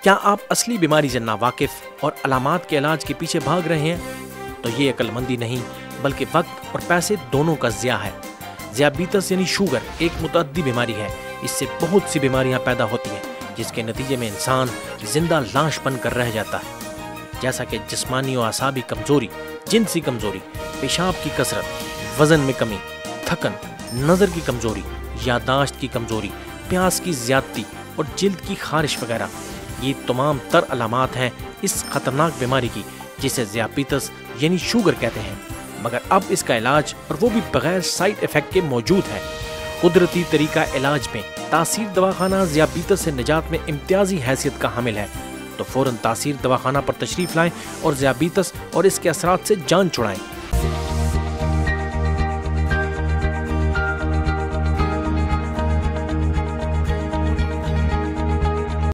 کیا آپ اصلی بیماری سے ناواقف اور علامات کے علاج کے پیچھے بھاگ رہے ہیں؟ تو یہ عقل مندی نہیں بلکہ وقت اور پیسے دونوں کا ضیاع ہے۔ ذیابیطس یعنی شوگر ایک متعدی بیماری ہے۔ اس سے بہت سی بیماریاں پیدا ہوتی ہیں جس کے نتیجے میں انسان زندہ لاش بن کر رہ جاتا ہے، جیسا کہ جسمانی و اعصابی کمزوری، جنسی کمزوری، پیشاب کی کثرت، وزن میں کمی، تھکن، نظر کی کمزوری، یادداشت کی کمزوری، پیاس کی زیادتی اور جلد کی خارش وغیرہ۔ یہ تمام تر علامات ہیں اس خطرناک بیماری کی جسے ذیابیطس یعنی شوگر کہتے ہیں، مگر اب اس کا علاج اور وہ بھی بغیر سائیڈ ایفیکٹ کے موجود ہے۔ قدرتی طریقہ علاج میں تاثیر دواخانہ ذیابیطس سے نجات میں امتیازی حیثیت کا حامل ہے، تو فوراً تاثیر دواخانہ پر تشریف لائیں اور ذیابیطس اور اس کے اثرات سے جان چھڑائیں۔